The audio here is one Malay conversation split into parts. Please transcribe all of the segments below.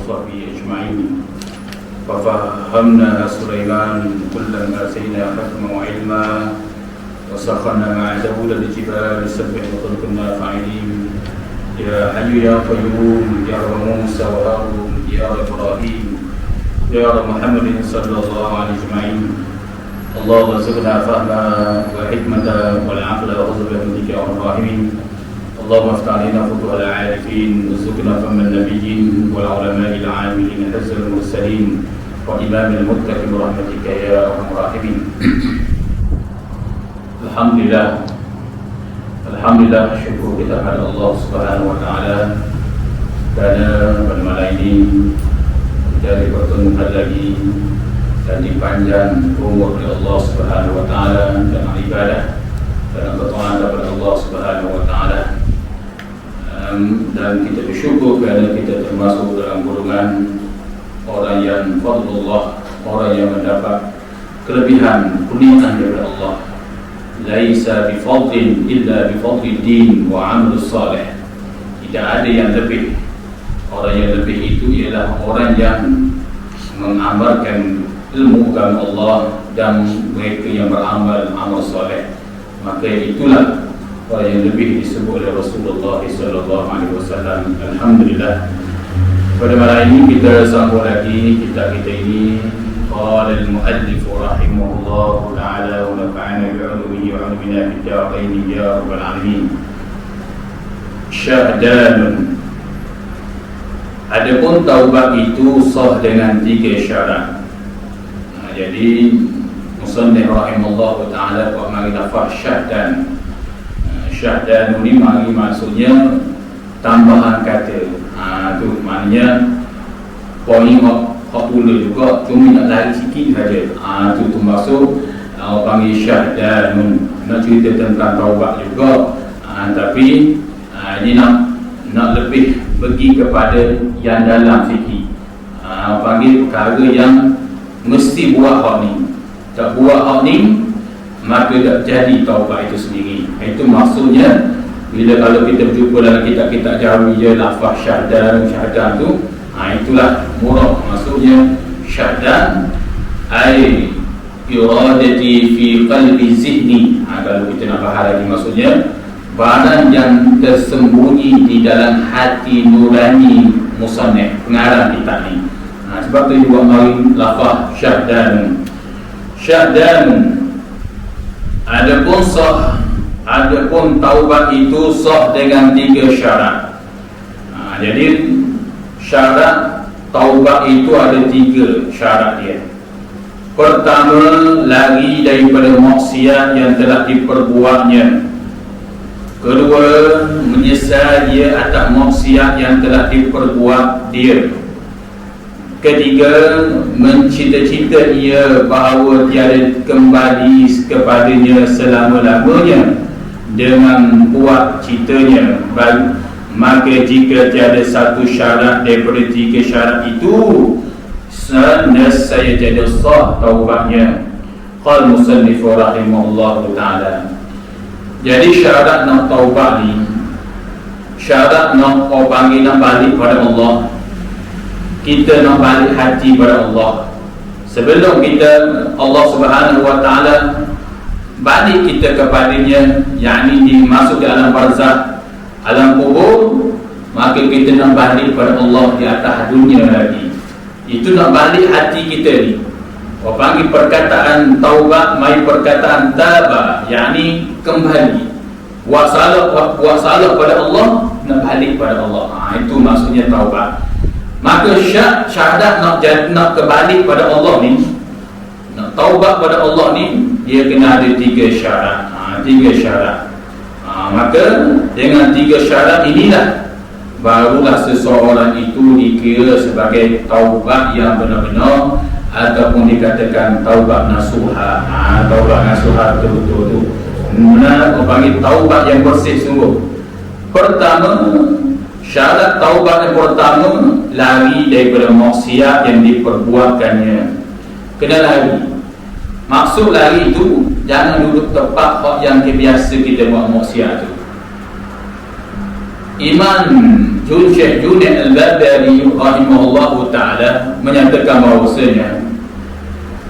وصحبه أجمعين. ففهمنا سليمان كلا آتينا حكما وعلما وسخرنا مع داود الجبال يسبحن وكنا فاعلين. يا حي يا قيوم يا رب موسى وهارون يا رب إبراهيم يا رب محمد صلى الله عليه أجمعين. اللهم ارزقنا فهما وحكمة والعقل وحفظ برحمتك يا أرحم الراحمين. اللهم افتح علينا فتوح العارفين وارزقنا فهم النبيين والعلماء العاملين حفظ المرسلين وإمام المتقين برحمتك يا أرحم الراحمين. Alhamdulillah, syukur kita kepada Allah Subhanahu wa taala kerana pada malam ini kita dipertemukan lagi dan dipanjang umur oleh Allah Subhanahu wa taala dalam ibadah dan bertaat kepada Allah Subhanahu wa taala. Dan kita bersyukur kerana kita termasuk dalam golongan orang yang fadlullah, orang yang mendapat kelebihan kurniaan daripada Allah. Laisa bifadlin illa bifadlid din wa amalus salih. Tidak ada yang lebih. Orang yang lebih itu ialah orang yang mengamalkan ilmu agama Allah dan mereka yang beramal amal salih. Maka itulah orang yang lebih disebut oleh Rasulullah sallallahu alaihi wasallam. Alhamdulillah. Pada malam ini kita sambung lagi kitab kita ini. قال المؤلف رحمه الله تعالى ونفعنا بعلومه وعلمنا في الدارين يا رب العالمين. Syahdan. Adapun taubat itu sah dengan 3 syarat. Jadi musannif rahimahullah taala buat mari lafaz syahdan. Syahdan ini mari maksudnya tambahan kata. Tu maknanya poin pula juga, cuma nak lari sikit saja. Itu maksud panggil syahdan. Nak cerita tentang taubat juga, tapi ini nak lebih pergi kepada yang dalam fikir. Panggil perkara yang mesti buat hak ni. Tak buat hak ni, maka tak jadi taubat itu sendiri. Itu maksudnya bila kalau kita berjumpa dalam kitab-kitab Jahmiyah lafaz syahdan tu, itulah murad. Maksudnya syahdan ai iradati fi qalbi zihni. Kalau kita nak faham lagi maksudnya barang yang tersembunyi di dalam hati nurani musannif pengarang kitab ni. Sebab tu juga mari lafaz syahdan. Syahdan adapun taubat itu sah dengan 3 syarat. Jadi syarat taubat itu ada 3 syarat dia. Pertama, lari daripada maksiat yang telah diperbuatnya. Kedua, menyesal dia atas maksiat yang telah diperbuat dia. Ketiga, mencita-cita ia bahawa tiada kembali kepadanya selama-lamanya dengan kuat citanya. Maka jika tiada satu syarat daripada 3 syarat itu, saya jadi sah taubatnya. Qal musannif rahimahullah ta'ala. Jadi syarat nak taubat ni, syarat nak panggil nak balik pada Allah, kita nak balik hati pada Allah. Sebelum kita Allah Subhanahu wa ta'ala balik kita kepadanya, yakni dimasuk di alam barzakh, alam kubur, maka kita nak balik pada Allah di atas dunia lagi. Itu nak balik hati kita ni. Orang panggil perkataan taubat, mai perkataan taba, yakni kembali. Buat salah pada Allah, nak balik pada Allah. Itu maksudnya taubat. Maka syahadat nak kembali pada Allah ni, nak taubat pada Allah ni, dia kena ada 3 syarat. 3 syarat. Maka dengan 3 syarat inilah barulah seseorang itu dikira sebagai taubat yang benar-benar, ataupun dikatakan taubat nasuha. Taubat nasuha betul-betul tu benar, panggil taubat yang bersih sungguh. Pertama, syarat taubat yang pertama, lari daripada maksiat yang diperbuatkannya. Kena lari. Maksud lari itu, jangan duduk tempat yang biasa kita buat maksiat tu. Imam Syekh Junaid Al-Barbahari rahimahullahu ta'ala menyatakan bahawasanya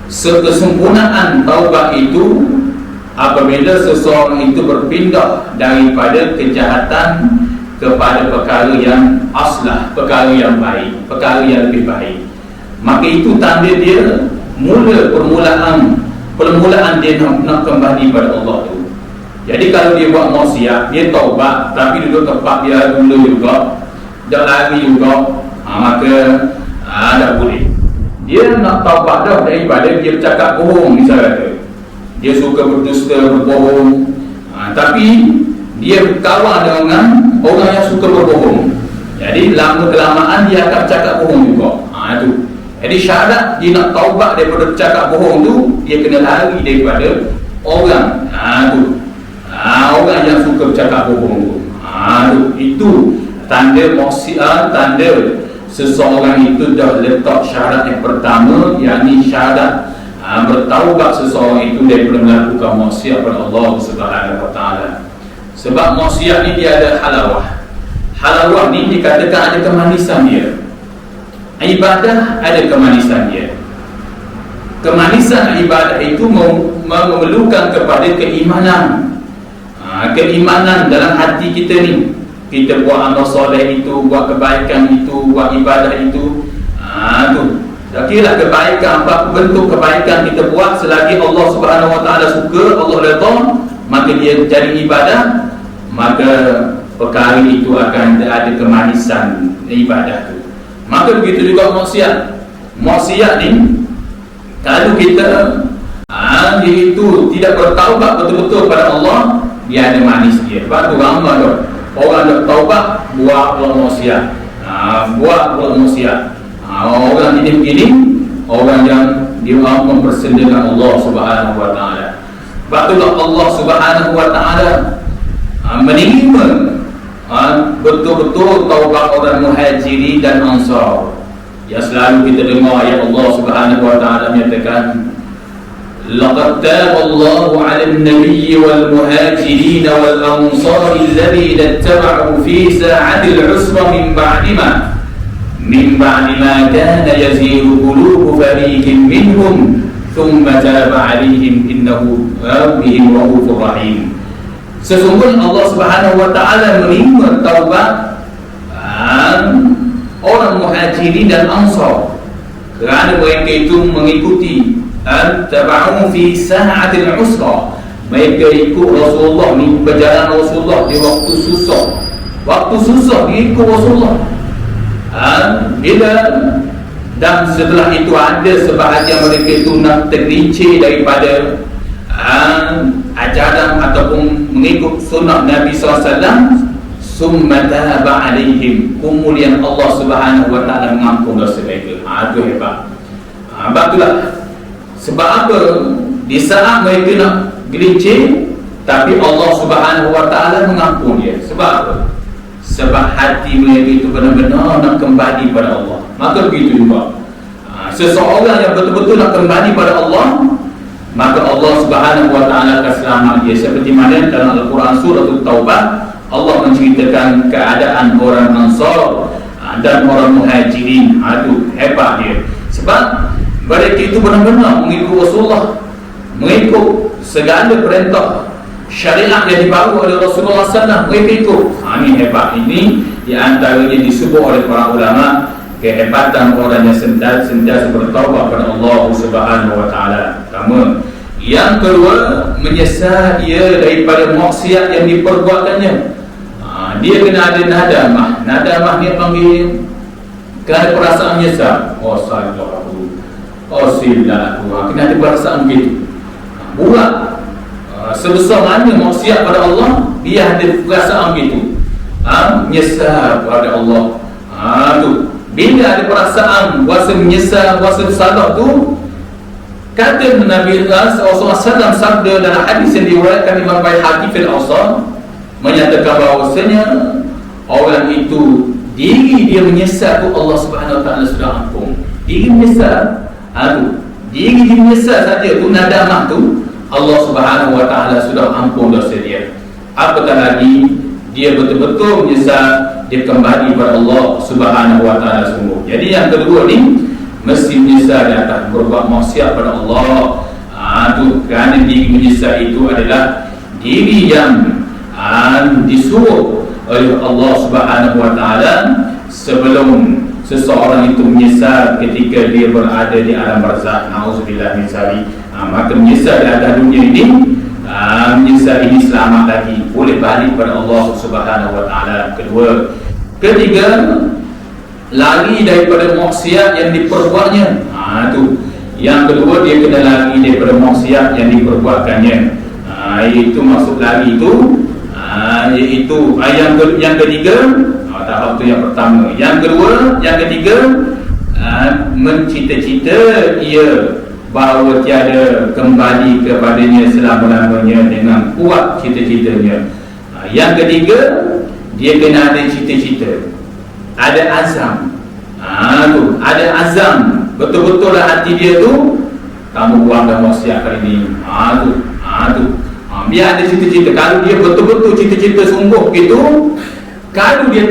kesempurnaan taubat itu apabila seseorang itu berpindah daripada kejahatan kepada perkara yang aslah, perkara yang baik, perkara yang lebih baik. Maka itu tanda dia permulaan dia nak kembali pada Allah tu. Jadi kalau dia buat maksiat, dia taubat tapi duduk tempat dia dulu juga, dah lari juga, maka tak boleh. Dia nak taubat dah daripada dia bercakap bohong misalnya. Dia suka berdusta, berbohong, tapi dia berkawan dengan orang yang suka berbohong. Jadi lama-kelamaan dia akan bercakap bohong juga. Itu. Jadi syarat dia nak taubat daripada bercakap bohong tu, dia kena lari daripada orang. Orang yang suka bercakap bohong tu. Itu tanda maksiat, tanda seseorang itu dah letak syarat yang pertama, yakni syarat bertaubat seseorang itu daripada melakukan maksiat pada Allah Subhanahu wa taala. Sebab maksiat ni dia ada halawah. Halawah ni dikatakan ada kemanisan dia. Ibadah ada kemanisan dia. Kemanisan ibadah itu memerlukan kepada keimanan. Keimanan dalam hati kita ni. Kita buat amal soleh itu, buat kebaikan itu, buat ibadah itu, tu. Tak kira kebaikan, apa bentuk kebaikan kita buat, selagi Allah Subhanahu wa taala suka, Allah redha, maka dia jadi ibadah, maka perkara itu akan ada kemanisan ibadah tu. Maka begitu juga maksiat. Maksiat ni kalau kita dia itu tidak bertaubat betul-betul pada Allah, dia ada manis dia. Sebab tu ramai tu orang nak taubat buat maksiat. Buat maksiat. Orang ini begini, orang yang dia mempersendakan Allah Subhanahu wa taala. Sebab tu Allah Subhanahu wa taala menerima betul-betul taubat orang Muhajirin dan Ansar. Yang selalu kita dengar ayat Allah Subhanahu wa taala menyatakan, laqad taba Allahu 'alan nabiyyi wal muhajirin wal ansar alladhina ittaba'u fi sa'atil 'usra min ba'di ma kana yaziru qulubu fariqin minhum thumma taba 'alaihim innahu bihim raufur rahim. Sesungguhnya Allah Subhanahu wa taala menerima taubat orang Muhajirin dan Ansar kerana mereka itu mengikuti taba'u fi sa'atil usra. Mereka ikut Rasulullah ni, berjalan Rasulullah di waktu susah. Waktu susah dia ikut Rasulullah. Bila dan setelah itu ada sebahagian mereka itu nak tergelincir daripada ajaran ataupun mengikut sunnah Nabi SAW, summa taba alaihim, kemudian Allah Subhanahu wa taala mengampun dosa mereka. Itu hebat. Itulah sebab apa di saat mereka nak gelincir, tapi Allah Subhanahu wa taala mengampun dia. Sebab apa? Sebab hati mereka itu benar-benar nak kembali pada Allah. Maka begitu juga seseorang yang betul-betul nak kembali pada Allah, maka Allah Subhanahu wa taala akan selamat dia. Seperti mana dalam Al-Quran surah At-Taubah, Allah menceritakan keadaan orang Ansar dan orang Muhajirin. Itu hebat dia. Sebab mereka itu benar-benar mengikut Rasulullah, mengikut segala perintah syariat yang dibawa oleh Rasulullah SAW. Mereka ikut. Ini hebat. Ini di antaranya disebut oleh para ulama kehebatan orang yang sentiasa bertaubat kepada Allah Subhanahu wa taala. Pertama. Yang kedua, menyesal ia daripada maksiat yang diperbuatannya. Dia kena ada nadamah. Nadamah dia panggil kerana perasaan menyesal. Salah aku. Silap aku. Kena ada perasaan begitu. Buat sebesar mana maksiat pada Allah, dia ada perasaan begitu. Menyesal pada Allah. Tu. Bila ada perasaan rasa menyesal, rasa bersalah tu, kata Nabi SAW sabda dalam hadis yang diriwayatkan Imam Baihaqi fil Awsat, menyatakan bahawasanya orang itu diri dia menyesal tu Allah Subhanahu wa taala sudah ampun. Diri menyesal, diri dia menyesal saja tu, nadamah tu, Allah Subhanahu wa taala sudah ampun dosa dia. Apatah lagi dia betul-betul menyesal, dia kembali kepada Allah Subhanahu wa taala sungguh. Jadi yang kedua ni mesti menyesal di atas berbuat maksiat pada Allah. Kerana diri menyesal itu adalah diri yang disuruh oleh Allah Subhanahu wa taala sebelum seseorang itu menyesal ketika dia berada di alam barzakh. Nauzubillah min zalik. Maka menyesal di atas dunia ini, menyesal ini selamat lagi, boleh balik pada Allah Subhanahu wa taala. Ketiga, lari daripada maksiat yang diperbuatnya. Yang kedua, dia kena lari daripada maksiat yang diperbuatkannya. Itu maksud lari itu iaitu yang ketiga, tahap itu yang pertama. Yang kedua, yang ketiga, mencita-cita ia bahawa tiada kembali kepadanya selama-lamanya dengan kuat cita-citanya. Yang ketiga, dia kena ada cita-cita, ada azam. Ada azam, betul-betul lah hati dia tu, kamu buangkan maksiat kali ni. Biar ada cita-cita. Kalau dia betul-betul cita-cita sungguh gitu, kalau dia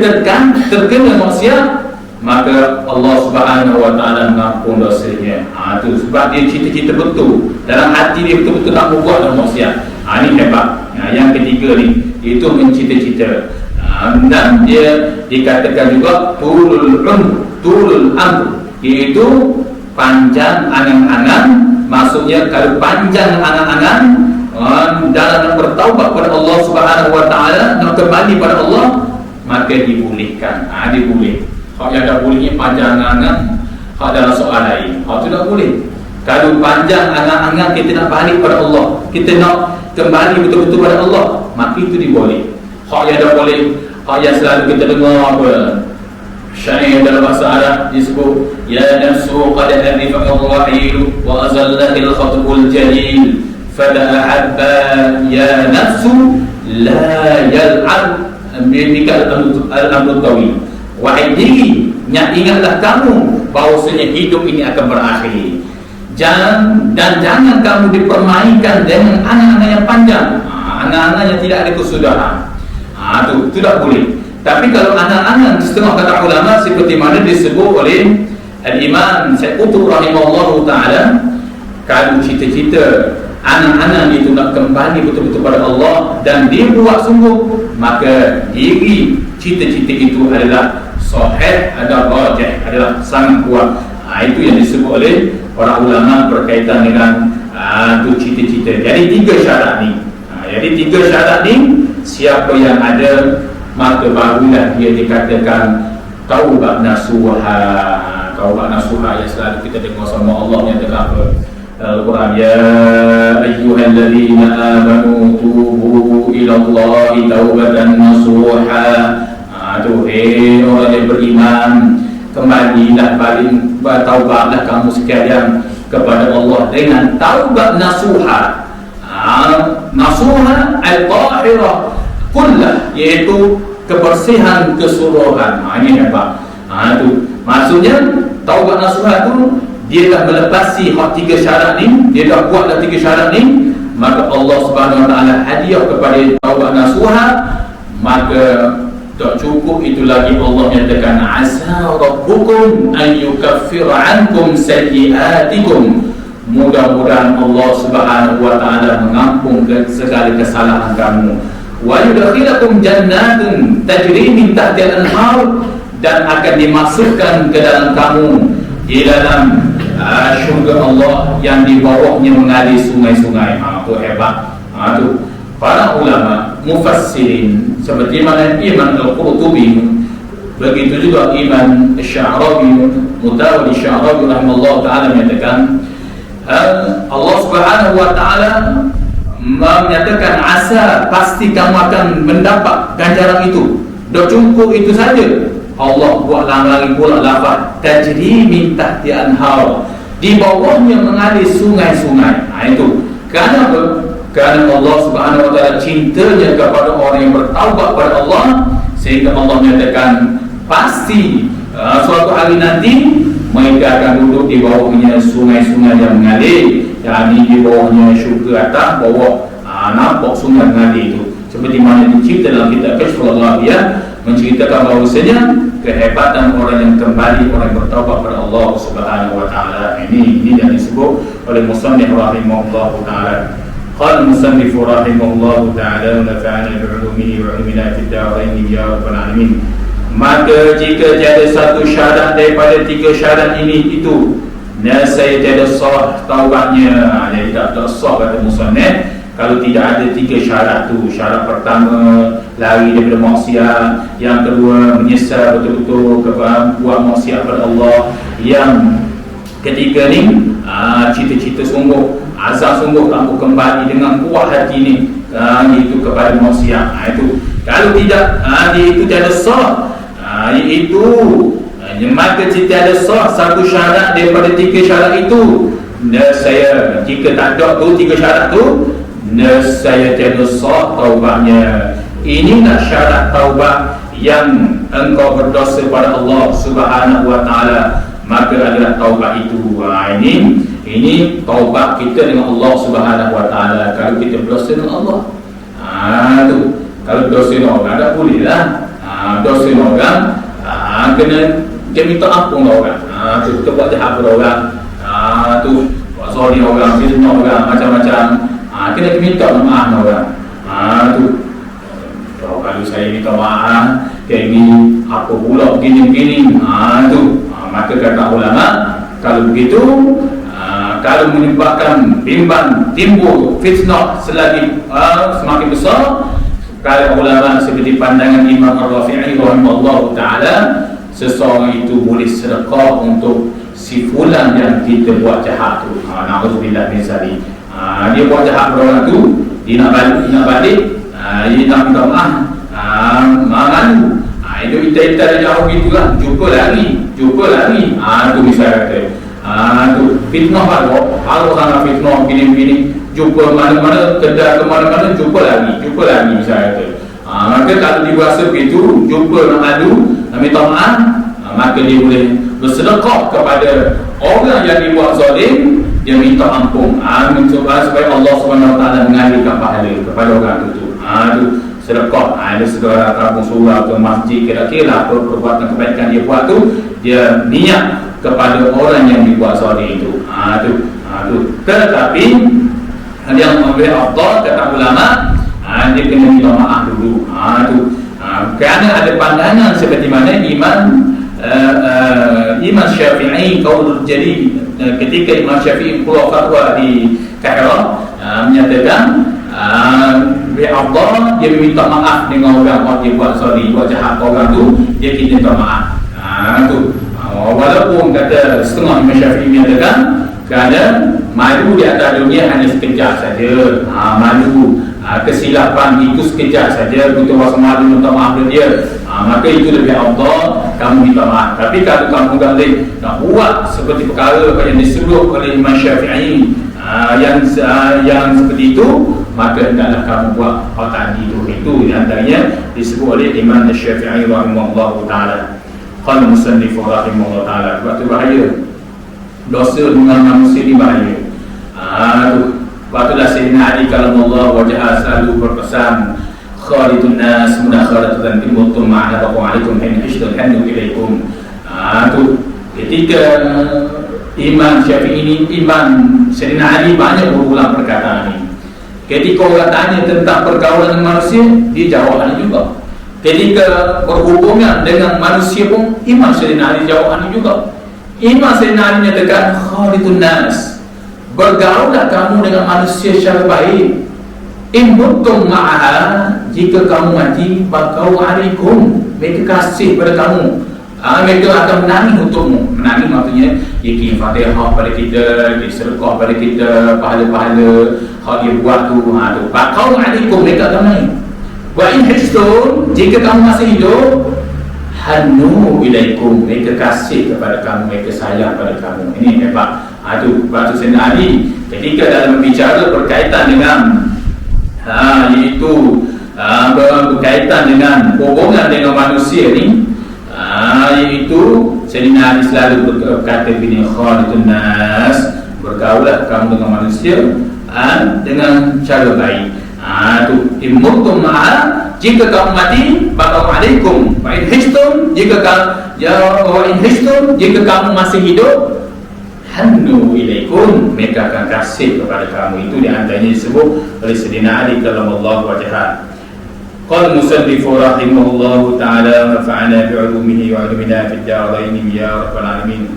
terkena maksiat, maka Allah Subhanahu wa taala mengampun dosanya. Sebab dia cita-cita betul, dalam hati dia betul-betul nak buat dalam maksiat. Ini hebat. Yang ketiga ni, itu mencita-cita. Dan dia dikatakan juga tulul amr, iaitu panjang angan-angan. Maksudnya kalau panjang angan-angan dalam bertaubat kepada Allah Subhanahu wa taala, nak kembali pada Allah, maka dibolehkan. Diboleh. Hak yang tak bolehnya panjang angan-angan, hak dalam soal lain. Hak tu tak boleh. Kalau panjang angan-angan kita nak balik pada Allah, kita nak kembali betul-betul pada Allah, maka itu diboleh. Hak yang tak boleh, hak yang selalu kita dengar apa? Syair dalam bahasa Arab disebut, ya nafsu qad arifaka al-wahil wa azallahil khatbul jalil fala habba ya nafsu la yal'ab bika al-amru tawil. Wahai diri, ingatlah kamu bahawasanya hidup ini akan berakhir. Jangan kamu dipermainkan dengan angan-angan yang panjang, angan-angan yang tidak ada kesudahan. Itu tidak boleh. Tapi kalau angan-angan, setengah kata ulama seperti mana disebut oleh Al-Imam Syekh Qutb rahimahullah ta'ala, kalau cita-cita angan-angan itu nak kembali betul-betul pada Allah dan dia buat sungguh, maka diri cita-cita itu adalah sahih, ada rajih, adalah sangat kuat. Itu yang disebut oleh para ulama berkaitan dengan tu cita-cita. Jadi tiga syarat ni, siapa yang ada, maka barulah dia dikatakan taubat nasuha. Taubat nasuha yang selalu kita dengar sama Allah yang dalam Al-Quran, ya ayyuhalladzina amanu tubu ilallahi taubatan nasuha. Hei orang yang beriman, kembalilah, balik, bertaubatlah kamu sekalian kepada Allah dengan taubat nasuha. Nasuha al-tahirah kullah, iaitu kebersihan keseluruhan. Ini apa? Itu maksudnya taubat nasuha itu dia dah melepasi hak tiga syarat ni, dia dah buat dah tiga syarat ni, maka Allah Subhanahu wa taala hadiah kepada taubat nasuha. Maka tak cukup itu lagi, Allah nyatakan asa rabbukum an yukaffira ankum sayyi'atikum. Mudah-mudahan Allah Subhanahu wa taala mengampun segala kesalahan kamu. Wa yudkhilakum jannatin tajri min tahtiha al-anhar, dan akan dimasukkan ke dalam kamu di dalam syurga Allah yang di bawahnya mengalir sungai-sungai. Itu hebat. Itu para ulama mufassirin seperti mana Imam Al-Qurtubi, begitu juga Imam Sya'rawi, Mutawalli Sya'rawi rahimahullah ta'ala menyatakan Allah Subhanahu wa ta'ala menyatakan asa, pasti kamu akan mendapat ganjaran itu. Tak cukup itu saja, Allah buat lagi pula lafaz tajri min tahti anhar, di bawahnya mengalir sungai-sungai. Itu kerana apa? Kerana Allah Subhanahu wa taala cintanya kepada orang yang bertaubat kepada Allah, sehingga Allah menyatakan pasti suatu hari nanti mereka akan duduk di bawahnya sungai-sungai yang mengalir. Jadi di bawahnya syurga atas, bawah nampak sungai mengalir itu. seperti mana dicipta dalam kitab Kashful Ghawiyah, menceritakan bahawasanya kehebatan orang yang kembali, orang yang bertaubat kepada Allah Subhanahu wa taala. Ini yang disebut oleh musannif rahimahullah taala. Qala musannif rahimahullah taala wa nafa'ana bi 'ulumihi wa 'ilmina fid darain ya rabbal alamin. Maka jika tiada satu syarat daripada tiga syarat ini itu, nasaya tiada sah taubatnya. Jadi tak sah kata musannif kalau tidak ada tiga syarat tu. Syarat pertama, lari daripada maksiat. Yang kedua, menyesal betul-betul kepada buat maksiat kepada Allah. Yang ketiga ni, cita-cita sungguh, azam sungguh kamu kembali dengan kuat hati ni, iaitu kepada maksiat. Itu kalau tidak, itu tiada sah. Iaitu maka tiada sah satu syarat daripada tiga syarat itu. Saya jika tak ada tu tiga syarat tu, saya tiada sah taubatnya. Inilah syarat taubat yang engkau berdosa pada Allah Subhanahu wa taala, maka adalah taubat itu. Ini taubat kita dengan Allah Subhanahu wa taala. Kalau kita berdosa dengan Allah, tu kalau dosa dengan orang tak boleh lah. Dosa dengan orang kena minta ampun orang. Tu kita buat jahat pada orang, tu buat sorry orang, fitnah orang, macam-macam. Kena minta maaf orang. Tu kalau saya minta maaf kayak gini, apa pula begini-begini, tu maka kata ulama, kalau begitu, kalau menyebabkan bimbang timbul fitnah selagi semakin besar, kalau ulama seperti pandangan Imam Ar-Rafi'i rahimahullah ta'ala, seseorang itu boleh sedekah untuk si fulan yang kita buat jahat tu. Na'udzubillah min zalik. Dia buat jahat pada orang tu, dia nak balik, dia nak minta maaf, malu. Itu kita jauh gitulah, jumpa lagi. Tu misalnya kata, tu fitnah kalau sangat fitnah gini-gini, jumpa mana-mana, kedai ke mana-mana, jumpa lagi misalnya kata. Maka kalau dia rasa begitu, jumpa nak malu, nak minta maaf, maka dia boleh bersedekah kepada orang yang dibuat zalim. Dia minta ampun, mencoba supaya Allah Subhanahu wa taala mengalihkan pahala kepada orang itu. Tu sedekah. Ada segala kampung surau ke masjid, kira-kira perbuatan kebaikan dia buat tu, dia niat kepada orang yang dibuat zalim itu. Tu. Tetapi yang lebih afdal kata ulama, dia kena minta maaf dulu. Kerana ada pandangan seperti mana Imam Syafi'i qaulul jadi, ketika Imam Syafi'i keluar fatwa di Kairah, menyatakan bi'afdal dia minta maaf dengan orang dia buat zalim, buat jahat orang tu, dia kena minta maaf. Tu walaupun kata setengah Imam Syafi'i menyatakan kerana malu di atas dunia hanya sekejap saja. Malu kesilapan itu sekejap saja, kita rasa malu minta maaf dengan dia, maka itu lebih afdal kamu minta maaf. Tapi kalau kamu nak buat seperti perkara yang disebut oleh Imam Syafi'i, yang seperti itu, maka hendaklah kamu buat hal tadi itu. Antaranya disebut oleh Imam Syafi'i rahimahullah taala. Qala musannif rahimahullah taala, waktu bahaya dosa dengan manusia ni bahaya. Waktu dah Sayyidina Ali kalamullah wajah selalu berpesan, khalidun nas munakharatan bimutum ma'ana baqa'alaikum hin hishdun hannu ilaikum. Tu ketika Imam Syafi'i ini, Imam Sayyidina Ali banyak berulang perkataan ini. Ketika orang tanya tentang pergaulan dengan manusia, dia jawab ini juga. Ketika berhubungan dengan manusia pun, Imam Sayyidina Ali jawab ini juga. Imam Sayyidina Ali menyatakan khalidun nas, bergaullah kamu dengan manusia secara baik. In buntum ma'aha, jika kamu mati, bakau alaikum, mereka kasih pada kamu, mereka akan menangis untukmu. Menangis maksudnya dia kirim Fatihah pada kita, dia sedekah pada kita, pahala-pahala hal dia buat tu. Bakau alaikum, mereka akan menangis. Wa in hishtun, jika kamu masih hidup, hannu ilaikum, mereka kasih kepada kamu, mereka sayang pada kamu. Ini hebat. Itu Batu Sayyidina Ali ketika dalam berbicara berkaitan dengan iaitu berkaitan dengan hubungan dengan manusia ni, iaitu Sayyidina Ali selalu berkata begini, khalidun nas, bergaulah kamu dengan manusia dengan cara baik. Tu immutum ma'a, jika kamu mati bakal alaikum, wa in hishtum, jika kamu masih hidup, hannu ilaikum, mereka akan kasih kepada kamu. Itu di antaranya disebut oleh Sayyidina Ali karramallahu wajhah. Qala musannifu rahimahullahu ta'ala nafa'ana bi'ulumihi wa 'ulumina fid darain ya rabbal alamin.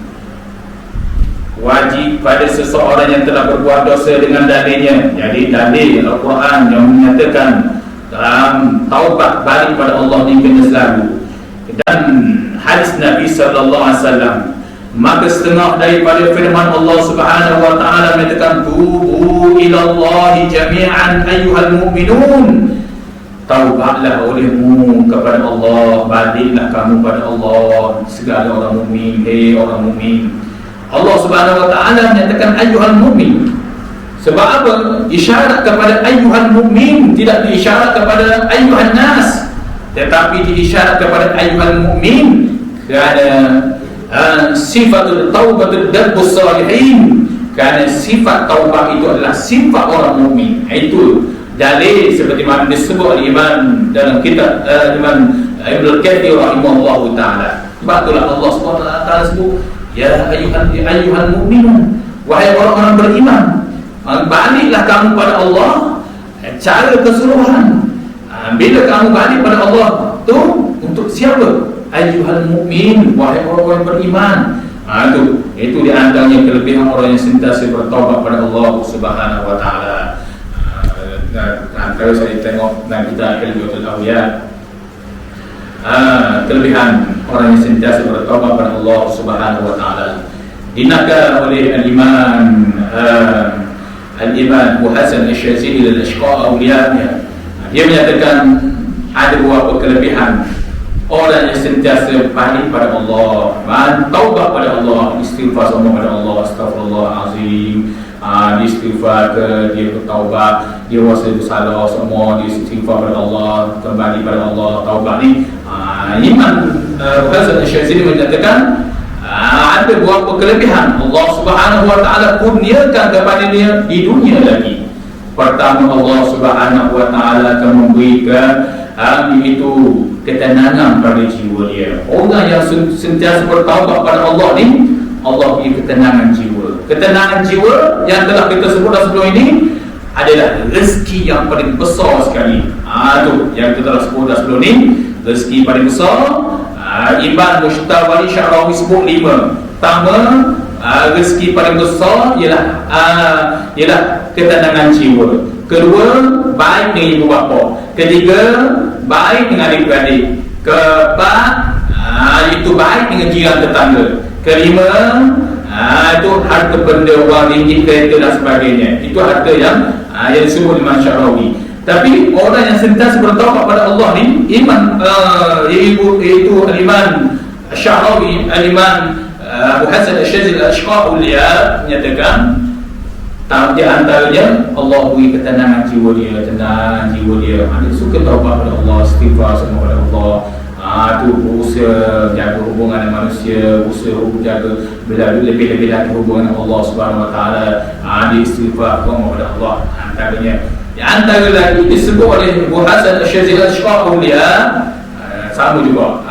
Wajib pada seseorang yang telah berbuat dosa dengan dalilnya, jadi dalil Al-Quran yang menyatakan taubat balik pada Allah ni kena selalu, dan hadis Nabi sallallahu alaihi wasallam, maka setengah daripada firman Allah Subhanahu wa taala menyatakan tubu ilallahi jami'an ayyuhal mu'minun, taubatlah olehmu kepada Allah, baliklah kamu pada Allah segala orang mukmin. Hei orang mukmin, Allah Subhanahu wa taala menyatakan ayyuhal mu'min. Sebab apa? Isyarat kepada ayyuhal mu'min, tidak diisyarat kepada ayyuhan nas, tetapi diisyarat kepada ayyuhal mu'min kerana sifatul taubatul dabbus salihin, kerana sifat taubat itu adalah sifat orang mukmin. Itu dalil seperti mana disebut oleh Imam dalam kitab Imam Ibnu Katsir rahimahullahu taala. Sebab itulah Allah Subhanahu wa taala sebut ya ayyuhal mu'minun, wahai orang-orang beriman, baliklah kamu pada Allah secara keseluruhan. Bila kamu balik pada Allah tu untuk siapa? Ayyuhal mu'min, wahai orang-orang beriman. Itu di antaranya kelebihan orang yang sentiasa bertaubat pada Allah Subhanahu wa taala. Kalau saya tengok dalam kitab Al-Baqarah al-Awliya, kelebihan orang yang sentiasa bertaubat kepada Allah Subhanahu wa taala dinakal oleh al-Imam Abu Hasan Asy-Syadzili al-Ashqa awliya'nya. Dia menyatakan ada beberapa kelebihan orang yang sentiasa balik pada Allah, taubat pada Allah, istighfar sama pada Allah, astagfirullahalazim, dia istighfar ke, dia bertaubat, dia rasa bersalah semua, dia istighfar pada Allah, kembali pada Allah, taubat ni. Imam Hasan Asy-Syadzili menyatakan ada beberapa kelebihan Allah Subhanahu wa taala kurniakan kepada dia di dunia lagi. Pertama, Allah Subhanahu wa taala akan memberikan itu ketenangan pada jiwa dia. Orang yang sentiasa bertaubat pada Allah ni, Allah beri ketenangan jiwa. Ketenangan jiwa yang telah kita sebut sebelum ini adalah rezeki yang paling besar sekali. Tu yang kita telah sebut sebelum ni, rezeki paling besar. Ibn Mushtawali Sya'rawi sebut 5. Pertama, rezeki paling besar ialah ketenangan jiwa. Kedua, baik dengan ibu bapa. Ketiga, baik dengan adik-beradik. Keempat, itu baik dengan jiran tetangga. Kelima, itu harta benda, wang, ringgit, kereta dan sebagainya. Itu harta yang disebut Imam Sya'rawi. Tapi orang yang sentiasa bertaubat pada Allah ni, iaitu Al-Imam Sya'rawi, Al-Imam Abu Hasan Asy-Syadzili al-Ashqa awliya menyatakan di antaranya Allah beri ketenangan jiwa dia, tenang jiwa dia. Dia suka taubat pada Allah, istighfar semua pada Allah. Tu berusaha jaga hubungan dengan manusia, berusaha jaga lebih-lebih lagi hubungan dengan Allah Subhanahu wa taala. Dia istighfar kepada Allah. Di antara lagi disebut oleh Abu Hasan Asy-Syadzili al-Ashqa awliya, sama juga.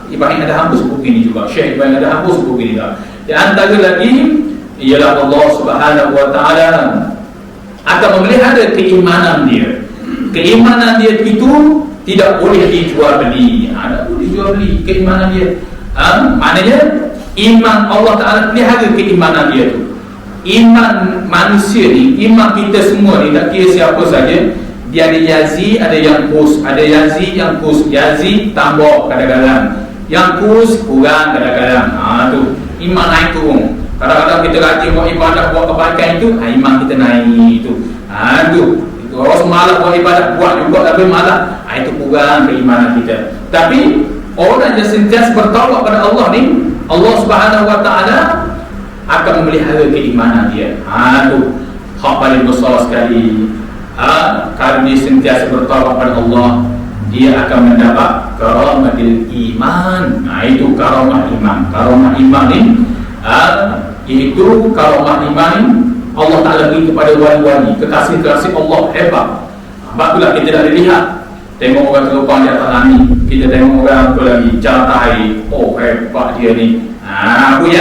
Ibrahim ada hamba sebut ini juga, Syekh Ibrahim ada hamba sebut ini juga. Di antara lagi ialah Allah Subhanahu wa taala akan memelihara keimanan dia. Keimanan dia itu tidak boleh dijual beli. Tak boleh dijual beli keimanan dia. Maknanya iman Allah taala pelihara keimanan dia tu. Iman manusia ni, iman kita semua ni, tak kira siapa saja, dia ada yazi, ada yang kus, ada yazi, yang kus. Yazi tambah kadang-kadang, yang kus kurang kadang-kadang. Tu iman naik turun. Kadang-kadang kita rajin buat ibadah, buat kebaikan itu, iman kita naik itu. Tu orang semalam buat ibadah, buat juga tapi malah, itu kurang keimanan kita. Tapi orang yang sentiasa bertaubat pada Allah ni, Allah Subhanahu wa taala akan memelihara keimanan dia. Tu hak paling besar sekali. Kalau dia sentiasa bertaubat pada Allah, dia akan mendapat karamatul iman. Itu karamah iman. Karamah iman ni iaitu karamah iman Allah Ta'ala beri kepada wali-wali, kekasih-kekasih Allah hebat. Sebab itulah kita dah lihat, tengok orang terlupa di atas langit, kita tengok orang tu lagi jalan air, oh hebat dia ni. Abu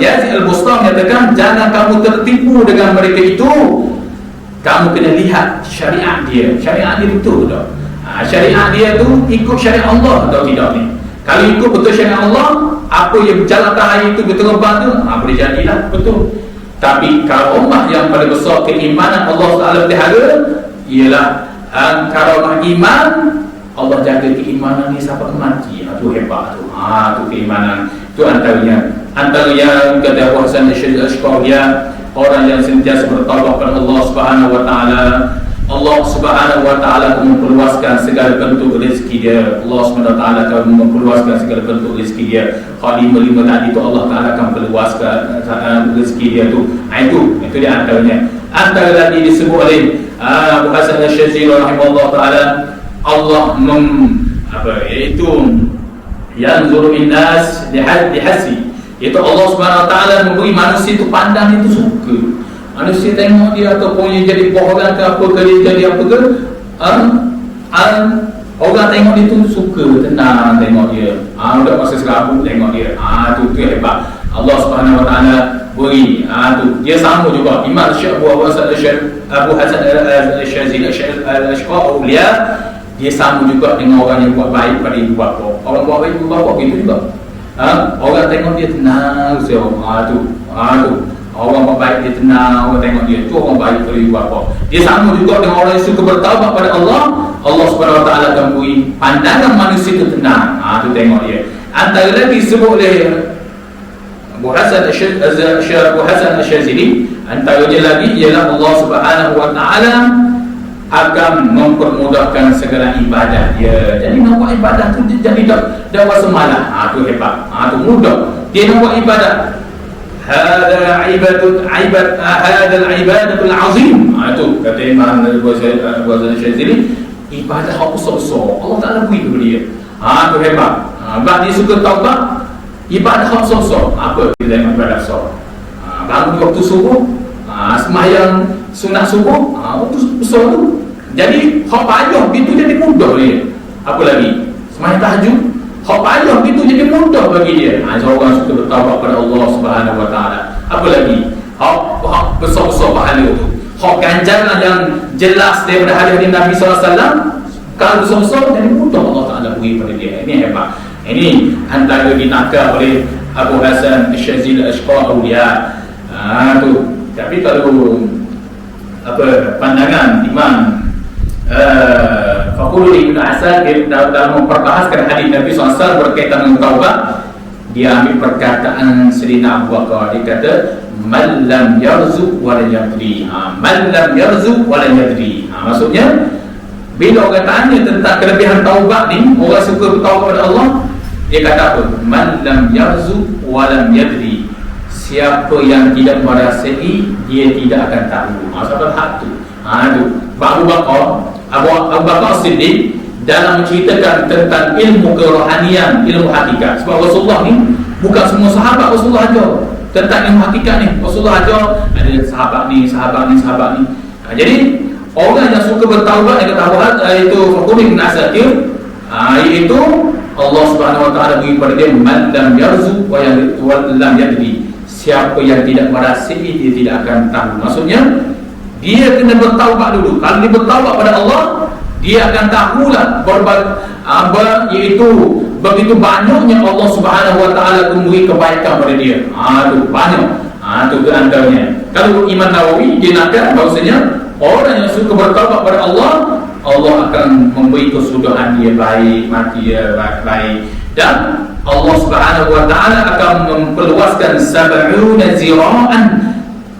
Yazid Al-Bustami katakan, jangan kamu tertipu dengan mereka itu. Kamu kena lihat syariat dia. Syariat dia betul tak? Syariat dia tu ikut syariat Allah atau tidak ni? Kalau ikut betul syariat Allah, apa yang berjalan atas air itu berterbangan tu, boleh jadilah betul. Tapi kalau ummah yang paling besar keimanan Allah Taala pelihara ialah karamah iman, Allah jaga keimanan ni sampai mati. Itu hebat tu. Tu keimanan. Itu antaranya. Antara yang kata Abu Hasan Asy'ari, orang yang sentiasa bertaubat kepada Allah Subhanahu wa taala, Allah Subhanahu wa taala akan memperluaskan segala bentuk rezeki dia. Allah Subhanahu wa taala akan memperluaskan segala bentuk rezeki dia. Khalifah tadi tu Allah taala akan memperluaskan rezeki dia tu. Itu dia antaranya. Antara lagi disebut oleh Abu Hasan Asy'ari rahimahullah taala, Allah iaitu yanzuru minnas lihasi, iaitu Allah Subhanahu wa taala memberi manusia itu pandang itu suka. Manusia tengok dia ataupun dia jadi bohongan ke apa ke, dia jadi apa ke, orang tengok dia tu suka, tenang tengok dia. Udah masa serabut tengok dia. Tu hebat. Allah Subhanahu wa taala beri. Tu dia sama juga. Imam Syekh Abu Hasan Asy'ari Al-Ashqa'i, dia sama juga dengan orang yang buat baik pada ibu bapa. Orang buat baik ibu bapa begitu juga. Orang tengok dia tenang tu. Orang buat baik dia tenang, orang tengok dia tu orang baik pada ibu bapa. Dia sama juga dengan orang yang suka bertaubat pada Allah. Allah Subhanahu wa taala akan beri pandangan manusia itu tenang. Tu tengok dia. Antara lagi disebut oleh Abu Hasan Asy'ari, antaranya lagi ialah Allah Subhanahu wa taala akan mempermudahkan segala ibadah dia. Jadi nak buat ibadah tu dia jadi dah rasa malas. Tu hebat. Tu mudah. Dia nak buat ibadah. Hada ibadatul azim. Itu kata Imam Abu Hasan Asy'ari, ibadah yang besar-besar Allah Taala beri kepada dia. Tu hebat. Sebab dia suka taubat, ibadah yang besar-besar. Apa kita tengok ibadah besar? Bangun waktu subuh, sembahyang sunat subuh, waktu besar tu. Jadi hak payah itu jadi mudah dia. Apa lagi? Sembahyang tahajud, hak payah itu jadi mudah bagi dia. Seorang suka bertaubat pada Allah Subhanahu wa taala. Apa lagi? Hak besar-besar pahala tu. Hak ganjaran yang jelas daripada hadis Nabi sallallahu alaihi wasallam, kalau besar-besar jadi mudah Allah Taala beri pada dia. Ini hebat. Ini antara dinakal oleh Abu Hasan Asy'ari Al-Ashqa'i. Tu. Tapi kalau pandangan Imam Fakhruddin Ibn Asad dalam memperbahaskan hadis Nabi SAW berkaitan dengan taubat, dia ambil perkataan Sayyidina Abu Bakar. Dia kata man lam yarzuq wa lam yadri. Man lam yarzuq wa lam yadri. Maksudnya bila orang tanya tentang kelebihan taubat ni, orang suka bertaubat kepada Allah, dia kata apa? Man lam yarzuq wa lam yadri. Siapa yang tidak merasai, dia tidak akan tahu. Sebab hak tu. Abu Bakar Siddiq dalam menceritakan tentang ilmu kerohanian, ilmu hakikat. Sebab Rasulullah ni bukan semua sahabat Rasulullah ajar tentang ilmu hakikat ni. Rasulullah ajar ada sahabat ni. Jadi orang yang suka bertaubat, yang kata itu Fakhruddin Ibn Asad, iaitu Allah Subhanahu wa taala beri kepada dia man lam yarzuq wa lam yadri. Siapa yang tidak merasai, dia tidak akan tahu. Maksudnya dia kena bertaubat dulu. Kalau dia bertaubat pada Allah, dia akan tahulah iaitu begitu banyaknya Allah Subhanahu wa taala memberi kebaikan pada dia. Itu banyak. Itu antaranya. Kalau Imam Nawawi dia nakal bahawasanya orang yang suka bertaubat pada Allah, Allah akan memberi kesudahan dia baik, mati dia baik, dan Allah Subhanahu wa taala akan memperluaskan 70 zira'an,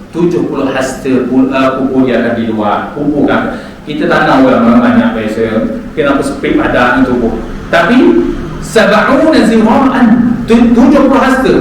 70 hasta kuku dia akan di luar. Kuku kan kita tak tahu banyak biasa kenapa sempit badan tubuh, tapi 70 zira'an, 70 hasta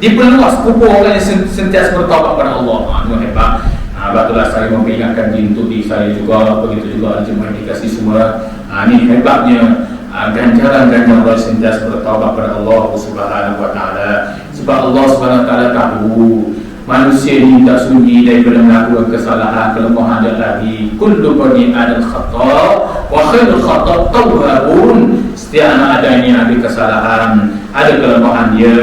diperluas kuku orang yang sentiasa bertaubat kepada Allah. Itu hebat. Batulah saya memperingatkan diri untuk diri saya juga, begitu juga jemaah dikasih semua. Ini hebatnya ganjaran-ganjaran orang sentiasa bertaubat kepada Allah Subhanahu wa taala. Sebab Allah Subhanahu wa taala tahu manusia ni tak sunyi daripada melakukan kesalahan, kelemahan dan lagi. Kullu bani adam khata' wa khairul khata' tawwabun. Setiap anak adam ini ada kesalahan, ada kelemahan dia,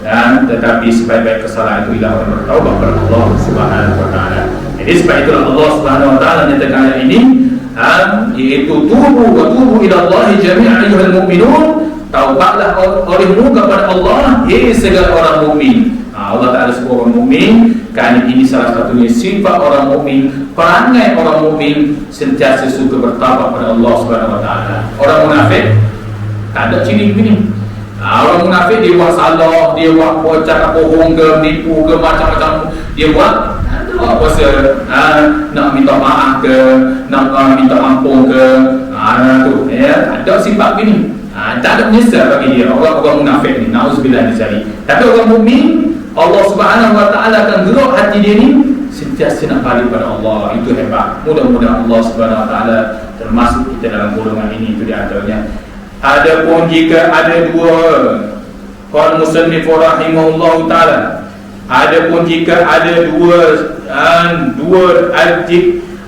dan tetapi sebaik-baik kesalahan itu ialah orang bertaubat kepada Allah Subhanahu wa taala. Jadi sebab itulah Allah Subhanahu wa taala menyatakan ayat ini, iaitu tubu wa tubu ila Allah jami'an ayyuhal mu'minun. Taubatlah olehmu kepada Allah, segala orang mukmin. Allah Ta'ala sebut orang mukmin, kerana ini salah satunya sifat orang mukmin, perangai orang mukmin sentiasa suka bertaubat kepada Allah Subhanahu wa taala. Orang munafik tak ada ciri begini. Orang munafik dia buat salah, dia buat cakap bohong ke, menipu ke, macam-macam dia buat. Ada puasa nak minta maaf ke, nak minta ampun ke, tu ya, ada sifat begini. Tak ada menyesal bagi dia orang-orang munafik ni, na'udzubillah min dzalik. Tapi orang mukmin, Allah Subhanahu wa taala akan gerak hati dia ni sentiasa nak balik pada Allah. Itu hebat. Mudah-mudahan Allah Subhanahu wa taala termasuk kita dalam golongan ini. Itu di antaranya. Adapun jika ada dua, qala musannif rahimahullahu taala, adapun jika ada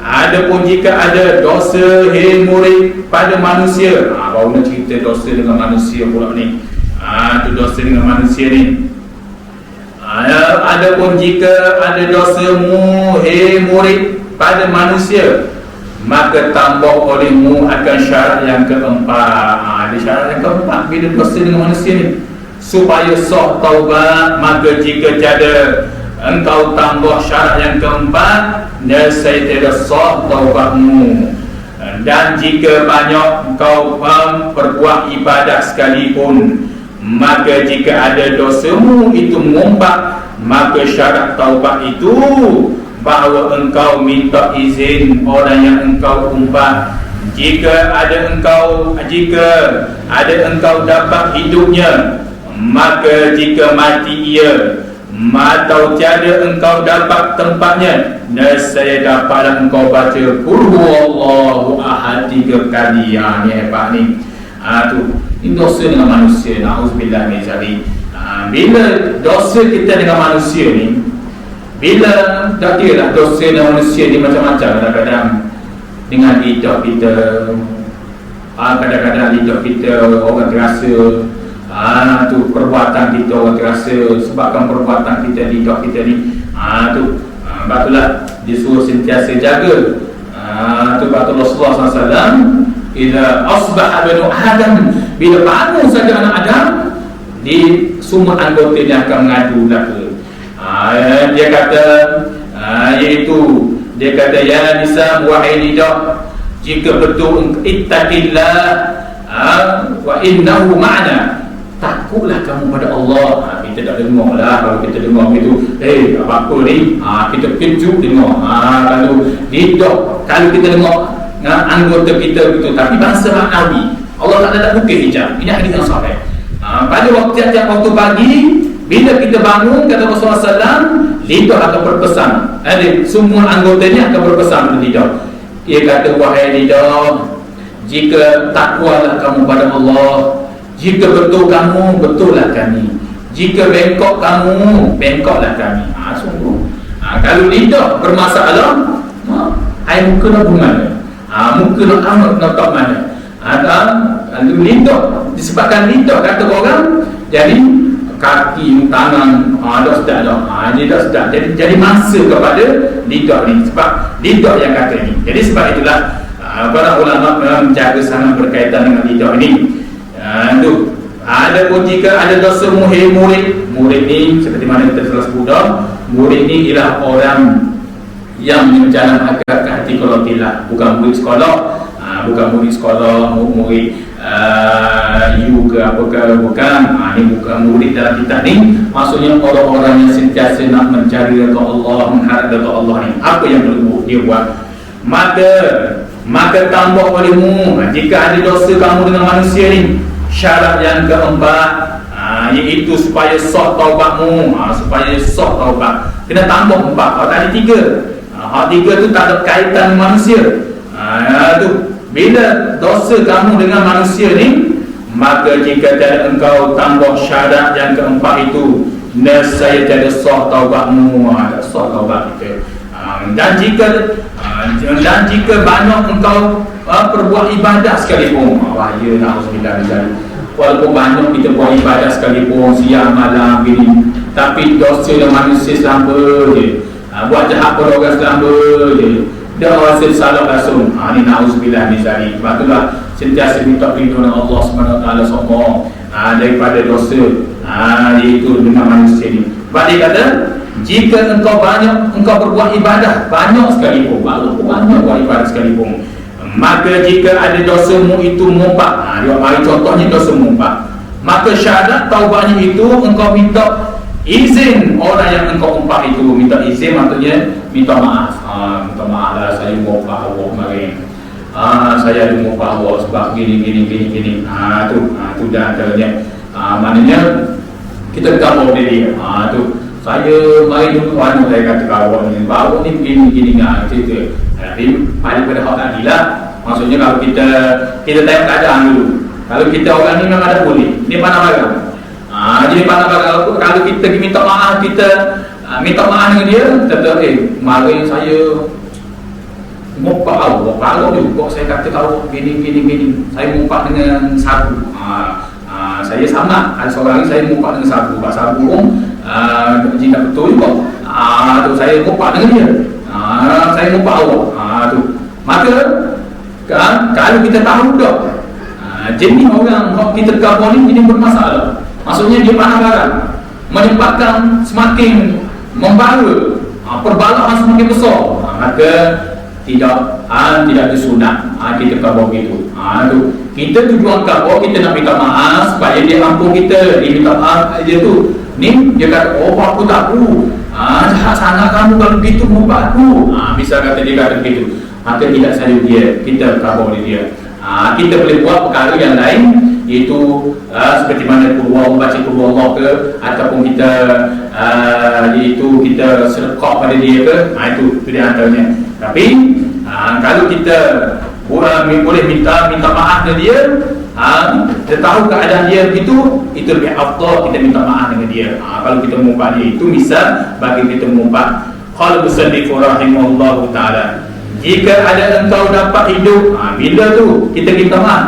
adapun jika ada dosa murid pada manusia, baru nak cerita dosa dengan manusia pula ni. Tu dosa dengan manusia ni. Adapun jika ada dosamu murid pada manusia, maka tambah olehmu akan syarat yang keempat. Ada syarat yang keempat bila dosa dengan manusia ni, supaya sah taubat. Maka jika tiada engkau tambah syarat yang keempat, nescaya tiada sah taubatmu. Dan jika banyak engkau perbuat ibadat sekalipun, maka jika ada dosamu itu mengumpat, maka syarat taubat itu bahawa engkau minta izin orang yang engkau umpat. Jika ada engkau dapat hidupnya, maka jika mati ia, atau tiada engkau dapat tempatnya, nescaya dapatlah engkau baca qul huwallahu ahad 3 kali. Ni hebat ni. Ini dosa dengan manusia, na'udzubillah min dzalik. Bila dosa kita dengan manusia ni, bila tak kira lah dosa dengan manusia ni macam-macam. Kadang-kadang dengan lidah kita, kadang-kadang lidah kita orang terasa, tu perbuatan kita orang terasa sebabkan perbuatan kita, lidah kita ni, batulah disuruh sentiasa jaga. Tu batu Rasulullah SAW, idza asbaha banu Adam, bila bangun saja anak Adam, di semua anggotanya akan mengadu belaka. Dia kata, iaitu dia kata, ya nisa wahai lidah, jika betul ittaqillah wa innahu ma'ana, takutlah kamu pada Allah. Kita tak dengar lah. Kalau kita dengar begitu, apa ni, kita kejut dengar. Kalau lidah, kalau kita dengar anggota kita begitu, tapi bangsa maknawi Allah tak buka hijab. Ini hadis yang sahih. Pada tiap-tiap waktu pagi, bila kita bangun, kata Rasulullah SAW, lidah akan berpesan. Semua anggotanya akan berpesan pada lidah. Dia kata, wahai lidah, jika takwalah kamu pada Allah, jika betul kamu, betullah kami. Jika bengkok kamu, bengkoklah kami. Sungguh. Kalau lidah bermasalah, hai muka nak mana? Muka nak amat nak tak mana? Lidah, disebabkan lidah kata orang, jadi kaki, tangan, dah sedap dah. Dia dah sedap. Jadi mangsa kepada lidah ni. Sebab lidah yang kata ni. Jadi sebab itulah para ulama memang menjaga sangat berkaitan dengan lidah ini. Ada pun jika ada dosa murid ni, seperti mana kita telah sebut dah, murid ni ialah orang yang berjalan agak ke hati qolotillah, bukan murid sekolah, murid you ke apa ke, bukan. Ini bukan murid dalam kitab ni. Maksudnya orang-orang yang sentiasa nak mencari redha Allah, mengharap redha Allah ni. Apa yang perlu dia buat? Maka tambah olehmu, jika ada dosa kamu dengan manusia ni, syarat yang keempat, iaitu supaya sah taubatmu. Supaya sah taubat kena tambah 4. Kalau tadi 3, hak 3 tu tak ada kaitan dengan manusia. Tu bila dosa kamu dengan manusia ni, maka jika engkau tambah syarat yang keempat itu, nescaya tiada sah taubatmu, tak sah taubat kita. Dan jika banyak engkau perbuat ibadah sekalipun, bahaya na'udzubillah min. Walaupun banyak kita buat ibadah sekalipun, siang malam gini, tapi dosa dan manusia selamba je, buat jahat pada orang selamba je, dia rasa salah langsung. Ni na'udzubillah min. Sebab itulah sentiasa minta perlindungan Allah SWT semua daripada dosa iaitu dengan manusia ni. Sebab dia kata, jika engkau berbuat ibadah banyak sekalipun, walaupun banyak buat ibadah sekalipun, maka jika ada dosamu itu mumpat, dia mari contohnya dosa mumpat, maka syarat taubatnya itu engkau minta izin orang yang engkau umpat itu. Minta izin maksudnya minta maaf. Minta maaf lah, saya mumpat Allah kemarin, saya ada mumpat Allah sebab gini. Tu dah antaranya. Maknanya kita kabur dia. Tu saya mari dulu saya kata awak ni, awak ni begini cerita. Tapi paling pada hak tadi lah. Maksudnya kalau kita tengok keadaan dulu. Kalau kita orang ni memang ada boleh, dia pandang barang. Jadi pandang barang, kalau kita minta maaf, kita minta maaf dengan dia, kata mari saya mumpak awak juga, saya kata awak gini. Saya mumpak dengan sabu. Saya sama, ada seorang ni saya mumpak dengan sabu. Pak sabu pun jika betul juga, tu saya mumpak dengan dia. Saya mumpak awak. Tu maka kalau kita tahu dah jenis orang kita kabur ni ini bermasalah, maksudnya dia pandang barang, menyebabkan semakin membara, perbalaan semakin besar, maka tidak disunat kita kabur gitu. Tu kita tujuan kabur, kita nak minta maaf supaya dia ampun kita. Dia minta maaf dia tu ni, dia kata aku tak tahu, jahat sangat kamu kalau begitu mumpak aku, bisa kata dia kata begitu, maka tidak saja kita kabur dia. Kita boleh buat perkara yang lain, iaitu seperti mana baca qul Allah ke, ataupun kita iaitu kita sedekah pada dia ke, itu dia antaranya. Tapi kalau kita boleh minta maaf dengan dia, kita tahu keadaan dia begitu, itu lebih afdal kita minta maaf dengan dia. Kalau kita mengumpat dia, itu misal bagi kita mengumpat. Qala musannif rahimahullahu ta'ala, jika ada engkau dapat hidup, bila tu kita minta maaf.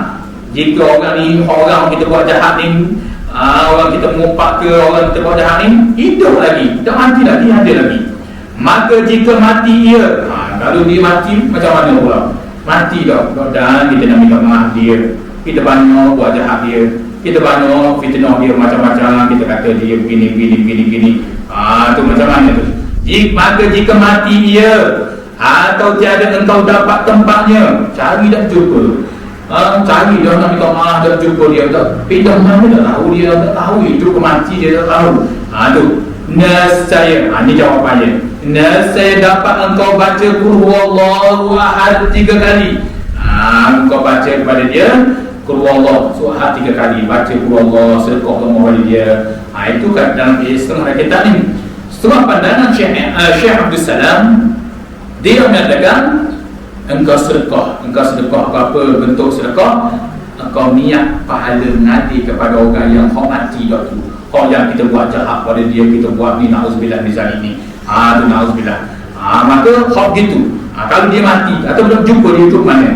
Jika orang kita buat jahat ni, orang kita mengumpat ke, orang kita buat jahat ni hidup lagi, tak mati lagi, ada lagi, maka jika mati ia, kalau dia mati macam mana pula? Mati dah, dan kita nak minta maaf dia, kita banyak buat jahat dia, kita banyak fitnah dia macam-macam, kita kata dia begini. Tu macam mana tu? Maka jika mati ia, atau tiada engkau dapat tempatnya, cari dan jumpa. Cari dia nak minta maaf dan jumpa dia, tak pindah mana dah tahu, dia tak tahu itu mati, dia tak tahu. Tu nescaya, ni jawapannya, nescaya dapat engkau baca qul huwallahu ahad 3 kali. Engkau baca kepada dia qul huwallahu ahad 3 kali, baca qul huwallahu, sedekah kepada dia. Itu kan dalam setengah kitab ni. Setengah pandangan Syekh Abdul Salam, dia mengatakan engkau sedekah apa bentuk sedekah, engkau niat pahala ngadi kepada orang yang hak mati dah tu, hak yang kita buat jahat pada dia, kita buat ni na'udzubillah min zalik ni, tu na'udzubillah. Maka hak gitu, kalau dia mati atau belum jumpa dia hidup mana,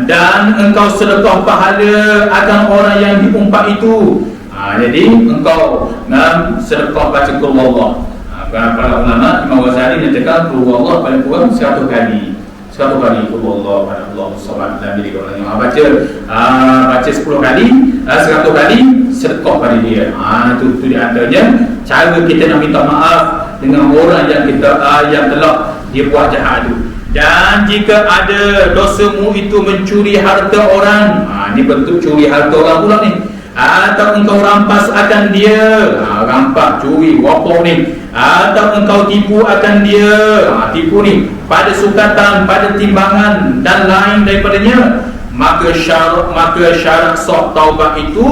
dan engkau sedekah pahala akan orang yang diumpat itu. Jadi engkau sedekah baca qul huwallah. Para ulama Imam Ghazali menyatakan qul huwallah paling kurang 100 kali. 100 kali qul huwallahu ahad Allahu samad lam yalid wa lam yulad. Baca 10 kali, 100 kali sedekah pada dia. Itu di antaranya cara kita nak minta maaf dengan orang yang yang telah dia buat jahat itu. Dan jika ada dosamu itu mencuri harta orang, ni bentuk curi harta orang pula ni, atau engkau rampas akan dia, rampas, curi, wapok ni, atau engkau tipu akan dia, tipu ni pada sukatan, pada timbangan dan lain daripadanya, maka syarat sah taubat itu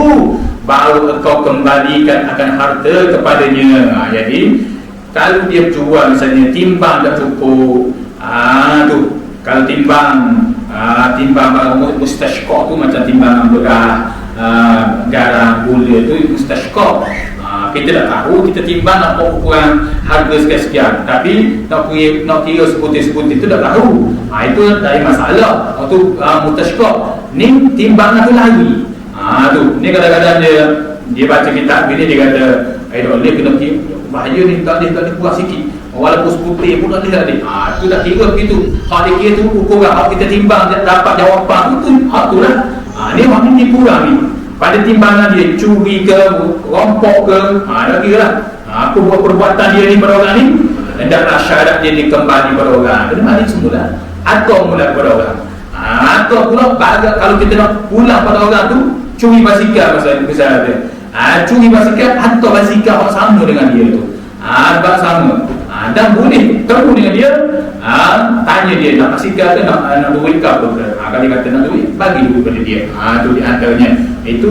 baru engkau kembalikan akan harta kepadanya. Jadi kalau dia jual misalnya timbang tak cukup, tu kalau timbang mustashqa tu macam timbangan beras, garam, gula tu mustashqa. Kita dah tahu, kita timbang nak ukuran harga sekian-sekian, tapi nak kira sebutir-sebutir itu dah tahu. Itu dari masalah. Waktu mutashkak ni timbangan tu lagi. Tu ni kadang-kadang dia baca kitab ni, dia kata boleh kena kira bahaya ni, tak boleh kurang sikit, walaupun sebutir pun tak boleh. Tu dah kira begitu. Hak dia kira tu ukuran, hak kita timbang dapat jawapan tu hak tu lah. Ni orang ni kurang ni pada timbangan dia, curi ke, rompok ke, dah kira lah. Apa buat perbuatan dia ni pada orang ni, hendaklah syarat dia dikembali pada orang. Kena balik semula atau mula pada orang. Atau pula kalau kita nak pulang pada orang tu, curi basikal misalnya dia. Curi basikal atau basikal orang sama dengan dia tu. Sebab sama. Dan boleh temu dengan dia, tanya dia nak basikal ke, nak duit ke apa ke. Kalau dia kata nak duit, bagi duit pada dia. Itu di antaranya. Itu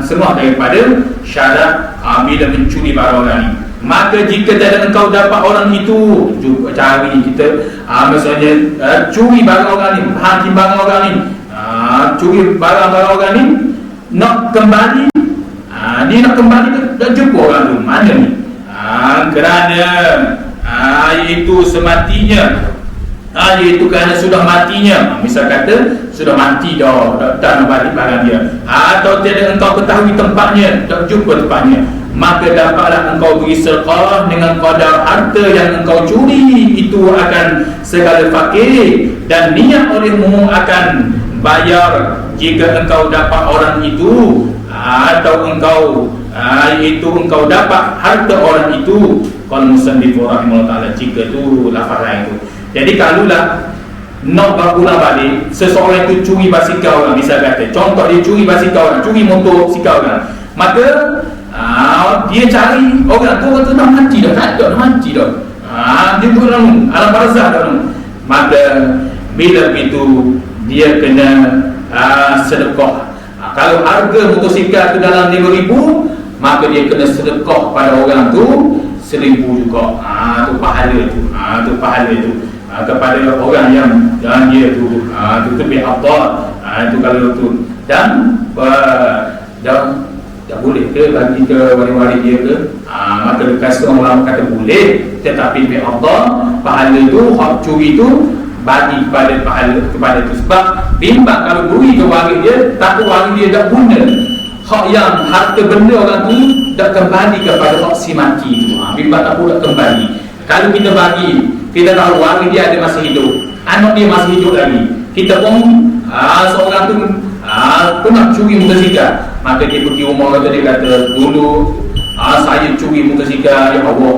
semua daripada syarat bila mencuri barang orang ni. Maka jika tidak engkau dapat orang itu, cari kita misalnya curi barang orang ni, timbangan orang ni, curi barang-barang orang ni, nak kembali, dia nak kembali dah jumpa orang tu mana ni, kerana iaitu sematinya, iaitu kerana sudah matinya. Misal kata sudah mati dah nak balik barang dia, atau tiada engkau ketahui tempatnya, tak jumpa tempatnya, maka dapatlah engkau beri sedekah dengan qadar harta yang engkau curi itu akan segala fakir, dan niat olehmu akan bayar jika engkau dapat orang itu, atau engkau iaitu engkau dapat harta orang itu. Qala musannif rahimahullah ta'ala, jika tu lafazan itu. Jadi kalaulah nak berulang balik, seseorang itu curi basikal orang, misal kata contoh dia curi basikal orang, curi motor basikal orang, maka dia cari orang tu dah mati dah, tak ada, dah mati dah. Dia pun alam barzah dah. Maka bila begitu dia kena sedekah. Kalau harga motosikal tu dalam 5,000, maka dia kena sedekah pada orang tu 1,000 juga. Tu pahala tu. Tu pahala tu kepada orang yang dia tu lebih afdal. Itu kalau tu. Dan tak boleh ke bagi ke wali-wali dia ke? Maka dekat orang kata boleh, tetapi lebih afdal pahala tu, hak curi tu bagi kepada pahala kepada tu. Sebab bimbang kalau beri ke waris dia, takut waris dia dah guna hak yang harta benda orang tu dah kembali kepada hak si mati tu. Bimbang takut dah kembali. Kalau kita bagi, kita tahu waris dia ada masih hidup, anak dia masih hidup lagi, kita pun seorang tu pernah curi motosikal, maka dia pergi rumah kata, dia kata dulu saya curi motosikal ya Allah.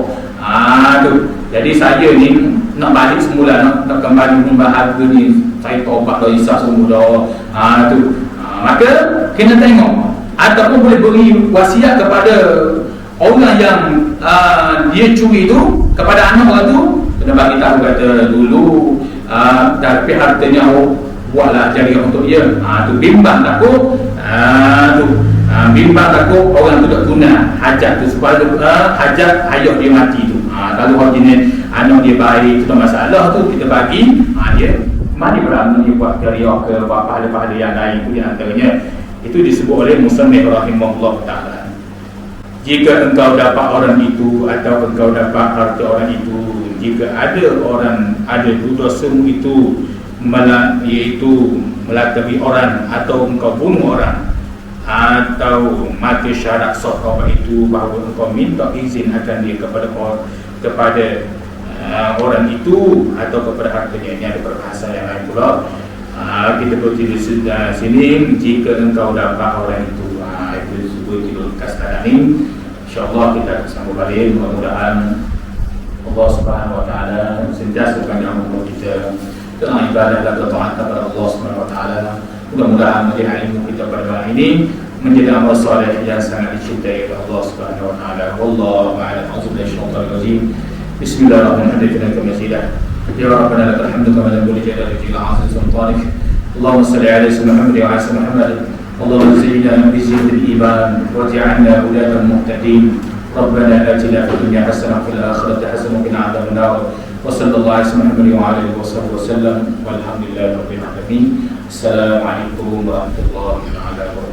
Tu jadi saya ni nak balik semula, nak kembali membahas harga ni, saya taubat dah, isah semua dah. Tu maka kena tengok, ataupun boleh beri wasiat kepada orang yang dia curi tu, kepada anak orang tu, kena bagi tahu kata dulu tapi hartanya buatlah jariah untuk dia. Tu bimbang takut bimbang takut orang tu tak guna hajat tu, sebab hajat ayah dia mati tu. Kalau orang jenis anak dia baik, tu tak masalah, tu kita bagi dia mari berani dia buat jariah ke, buat pahala-pahala yang lain tu. Di antaranya itu disebut oleh musannif rahimahullah ta'ala, jika engkau dapat orang itu atau engkau dapat harta orang itu, jika ada orang ada dosamu itu iaitu melakoni orang, atau engkau bunuh orang, atau mati syarat sah taubat itu bahawa engkau minta izin akan dia kepada orang itu atau kepada hartanya. Ini ada perbahasan yang lain pula. Kita berhenti di sini, jika engkau dapat orang itu. Itu disebut tidur kasar ini. InsyaAllah kita akan sambung balik. Mudah-mudahan Allah Subhanahu Wa Taala sentiasa panjang umur kita dengan ibadah dan taat kepada Allah Subhanahu Wa Taala. Mudah-mudahan menjadi ilmu kita pada malam ini menjadi amal soleh yang sangat dicintai oleh Allah Subhanahu Wa Taala. Wallahu a'lam. Auzubillahi Bismillahirrahmanirrahim. Ya Rabbana lakal hamdu kama la mulika illa laka azza sultanik. Allahumma salli ala sayyidina Muhammad wa ala ali Muhammad. Allahumma zayyinna bi zinatil iman waj'alna hudatan muhtadin. Rabbana atina fid dunya hasanah wa fil akhirati hasanah wa qina adzabannar. Wa sallallahu ala sayyidina Muhammad wa ala alihi wa sallam. Walhamdulillahi rabbil alamin. Assalamualaikum warahmatullahi wabarakatuh.